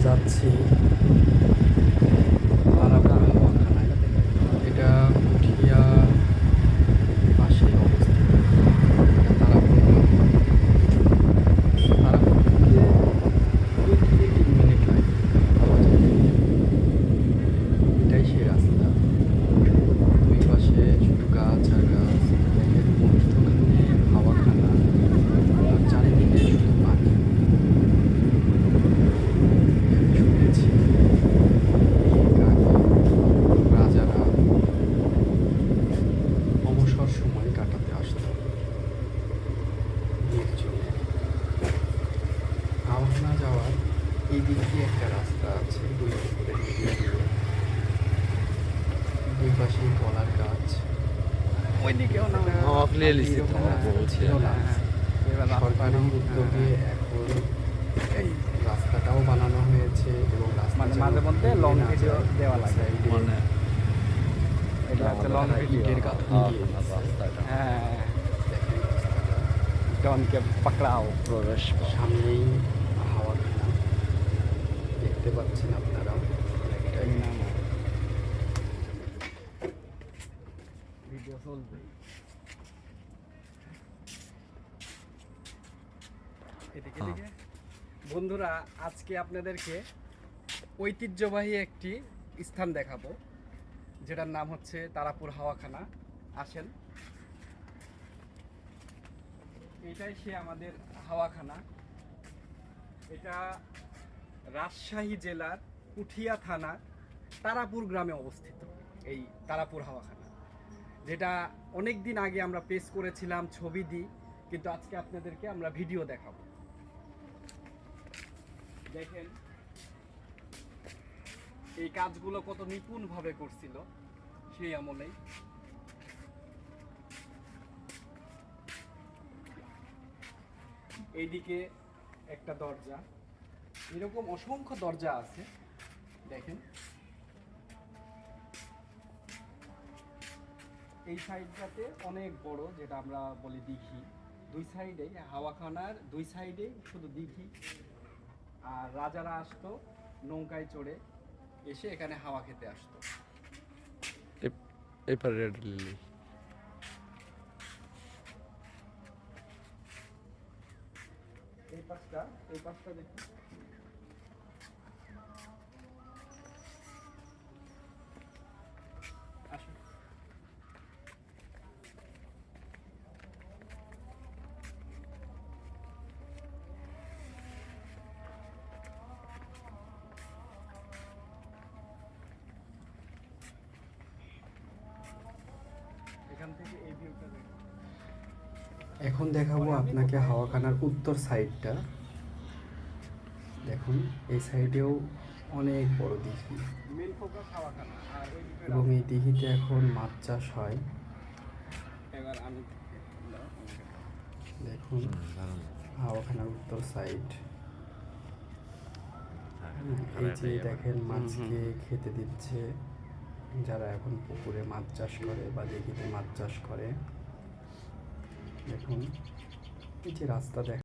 যাচ্ছি তারাপুর হাওয়াখানায়। এটা পুঠিয়া পাশে অবস্থিত। এটা তারাপুর গ্রাম। তারাপুর থেকে 2 থেকে 3 মিনিট লাগে যাওয়া যায়। এটাই সেই রাস্তা। দুই পাশে শুধু গাছ আর গাছ। দেখেন মধ্যখানে হাওয়াখানা আর চারিদিকে শুধু পানি। আমি শুনেছি অনেক আগে রাজারা অবসর সময় কাটাতে আসতো নির্জনে। হাওয়াখানা যাওয়ার এই দিক দিয়ে একটা রাস্তা আছে, দুই পুকুরের মিডিল দিয়ে। দুই পাশে কলার গাছ। ওইদিকেও না ক্লিয়ার লিখছি তো বলছি ছিল না। সরকারি উদ্যোগে এখন এই রাস্তাটাও বানানো হয়েছে এবং রাস্তা মানে যেন মাঝে মধ্যে ভেঙে লং না ভিডিও যায়, দেওয়া লাগে। সাইডে মানে এটা হচ্ছে লং তারা ভিডিও। ইটের গাঁথনি দিয়ে দিচ্ছে। রাস্তাটা হ্যাঁ, দেখেন রাস্তাটা। ডনকে পাকড়াও। প্রবেশ সামনেই হাওয়াখানা দেখতে পাচ্ছেন আপনারা অনেকটাই। ভিডিও চলবে। এদিকে হ্যাঁ। দিকে বন্ধুরা, আজকে আপনাদেরকে ঐতিহ্যবাহী একটি স্থান দেখাবো, যেটার নাম হচ্ছে তারাপুর হাওয়াখানা। আসেন, এটাই সে আমাদের হাওয়াখানা। এটা রাজশাহী জেলার পুঠিয়া থানার তারাপুর গ্রামে অবস্থিত। এই তারাপুর হাওয়াখানা, যেটা অনেক দিন আগে আমরা পেশ করেছিলাম, ছবি দিই, কিন্তু আজকে আপনাদেরকে আমরা ভিডিও দেখাবো। দেখেন এই কাজগুলো কত নিপুণভাবে করছিল সেই আমলেই। এইদিকে একটা দরজা, এরকম অসংখ্য দরজা আছে। দেখেন এই সাইডটাতে অনেক বড়, যেটা আমরা বলি দিঘি। দুই সাইডে হাওয়াখানার দুই সাইডে শুধু দিঘি। আর রাজারা আসতো নৌকায় চড়ে, এসে এখানে হাওয়া খেতে আসতো। এপারে রেড লিলি এই পাশটা দেখি। আসুন। এখান থেকে এই ভিউটা দেখুন। এখন দেখাবো আপনাকে হাওয়াখানার উত্তর সাইডটা। দেখুন এই সাইডেও অনেক বড় দিঘি মেন ফোকাস হাওয়াখানা। আর ওইদিকে এবং এই দিঘিতে এখন মাছ চাষ হয়। এবার আমি দেখুন হাওয়াখানার উত্তর সাইড। এই যে দেখেন মাছকে খেতে দিচ্ছে যারা এখন পুকুরে মাছ চাষ করে বা দিঘিতে মাছ চাষ করে। দেখুন এই যে রাস্তা দেখ